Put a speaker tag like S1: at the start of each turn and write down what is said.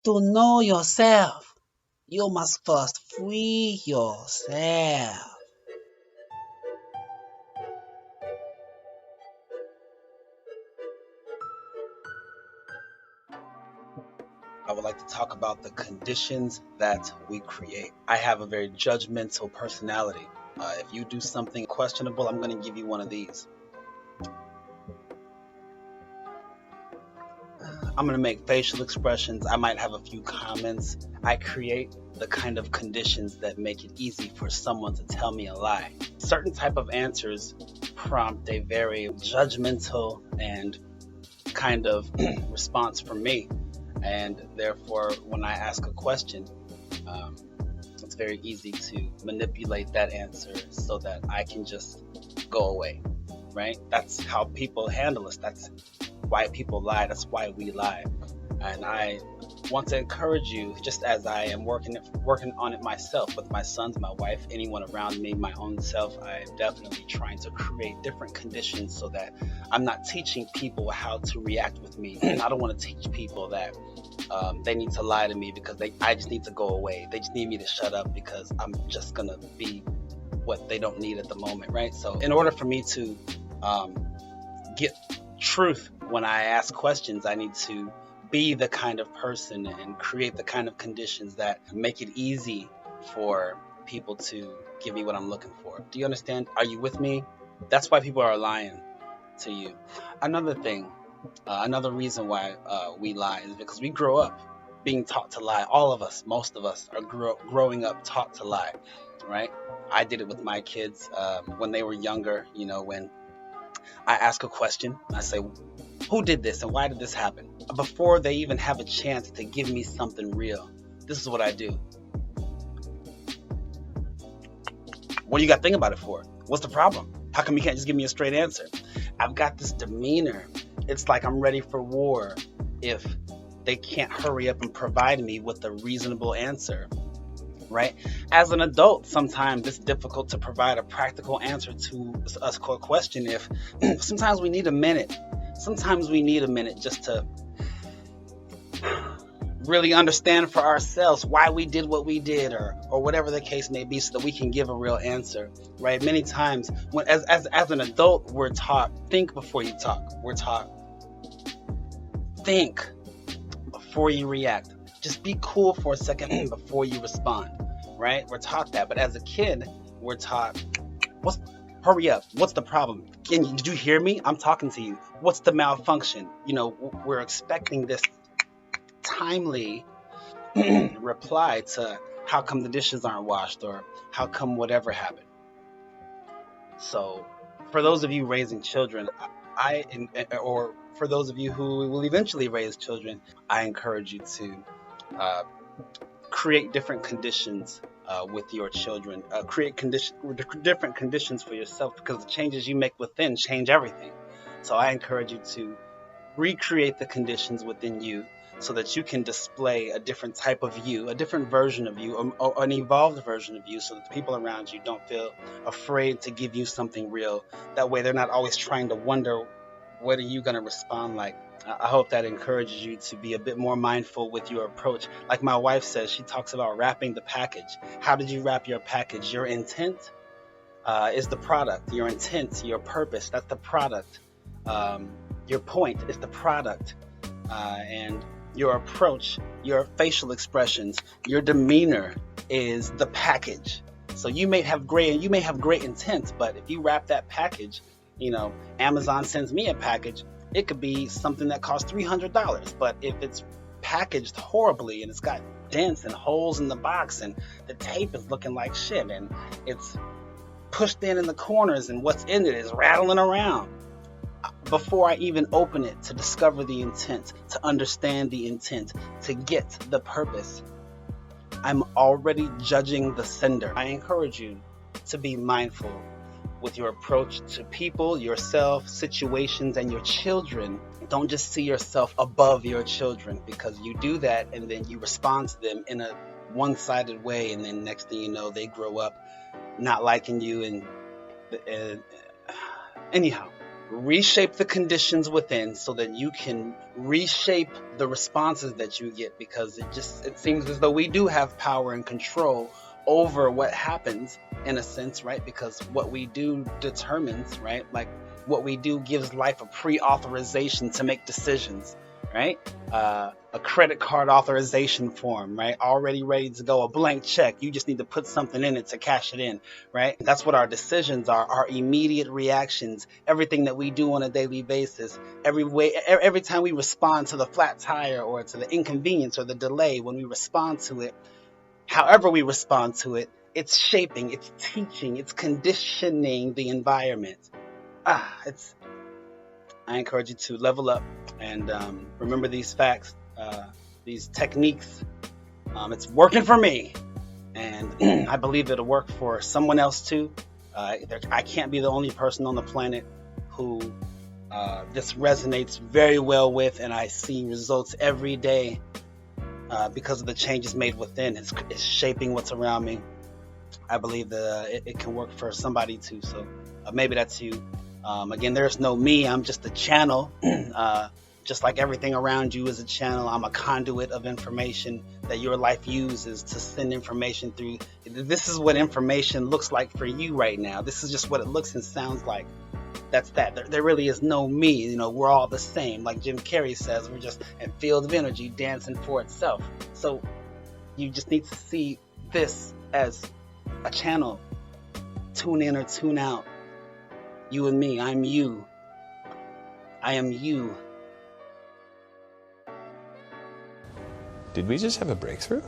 S1: to know yourself. You must first free yourself. I would like to talk about the conditions that we create. I have a very judgmental personality. If you do something questionable, I'm going to give you one of these. I'm going to make facial expressions. I might have a few comments. I create the kind of conditions that make it easy for someone to tell me a lie. Certain type of answers prompt a very judgmental and kind of response from me. And therefore, when I ask a question, um, it's very easy to manipulate that answer so that I can just go away, right? That's how people handle us. That's why people lie. That's why we lie. And I want to encourage you, just as I am working on it myself with my sons, my wife, anyone around me, my own self. I am definitely trying to create different conditions so that I'm not teaching people how to react with me. I don't want to teach people that they need to lie to me because I just need to go away. They just need me to shut up because I'm just gonna be what they don't need at the moment, right? So in order for me to get truth when I ask questions, I need to be the kind of person and create the kind of conditions that make it easy for people to give me what I'm looking for. Do you understand? Are you with me? That's why people are lying to you. Another thing, another reason why we lie is because we grow up being taught to lie. All of us, most of us, are growing up taught to lie, right? I did it with my kids when they were younger. When I ask a question, I say, who did this and why did this happen? Before they even have a chance to give me something real, this is what I do. What do you got to think about it for? What's the problem? How come you can't just give me a straight answer? I've got this demeanor. It's like I'm ready for war if they can't hurry up and provide me with a reasonable answer, right? As an adult, sometimes it's difficult to provide a practical answer to a question if sometimes we need a minute. Sometimes we need a minute just to really understand for ourselves why we did what we did or whatever the case may be so that we can give a real answer, right? Many times as an adult, we're taught think before you talk. We're taught think before you react. Just be cool for a second before you respond, right? We're taught that. But as a kid, we're taught, hurry up. What's the problem? Did you hear me? I'm talking to you. What's the malfunction? We're expecting this timely reply to how come the dishes aren't washed or how come whatever happened. So for those of you raising children, or for those of you who will eventually raise children, I encourage you to create different conditions with your children. Create different conditions for yourself because the changes you make within change everything. So I encourage you to recreate the conditions within you so that you can display a different type of you, a different version of you, or an evolved version of you so that the people around you don't feel afraid to give you something real. That way they're not always trying to wonder what are you going to respond like. I hope that encourages you to be a bit more mindful with your approach. Like my wife says, she talks about wrapping the package. How did you wrap your package? Your intent is the product. Your intent, your purpose, that's the product. Your point is the product. And your approach, your facial expressions, your demeanor is the package. So you may have great intent, but if you wrap that package, Amazon sends me a package, it could be something that costs $300. But if it's packaged horribly and it's got dents and holes in the box and the tape is looking like shit and it's pushed in the corners and what's in it is rattling around, before I even open it to discover the intent, to understand the intent, to get the purpose, I'm already judging the sender. I encourage you to be mindful with your approach to people, yourself, situations, and your children. Don't just see yourself above your children, because you do that and then you respond to them in a one-sided way, and then next thing you know, they grow up not liking you. And anyhow, reshape the conditions within so that you can reshape the responses that you get, because it seems as though we do have power and control over what happens, in a sense, right? Because what we do determines, right? Like, what we do gives life a pre-authorization to make decisions, right? A credit card authorization form, right? Already ready to go, a blank check. You just need to put something in it to cash it in, right? That's what our decisions are, our immediate reactions, everything that we do on a daily basis, every time we respond to the flat tire or to the inconvenience or the delay, when we respond to it, however we respond to it, it's shaping, it's teaching, it's conditioning the environment. I encourage you to level up and remember these facts, these techniques. It's working for me, and I believe it'll work for someone else too. I can't be the only person on the planet who this resonates very well with, and I see results every day because of the changes made within. It's shaping what's around me. I believe that it can work for somebody too. So maybe that's you. Again, there's no me. I'm just a channel. Just like everything around you is a channel. I'm a conduit of information that your life uses to send information through. This is what information looks like for you right now. This is just what it looks and sounds like. That's that. There really is no me. You know, we're all the same. Like Jim Carrey says, we're just a field of energy dancing for itself. So you just need to see this as a channel. Tune in or tune out. You and me. I'm you. I am you.
S2: Did we just have a breakthrough?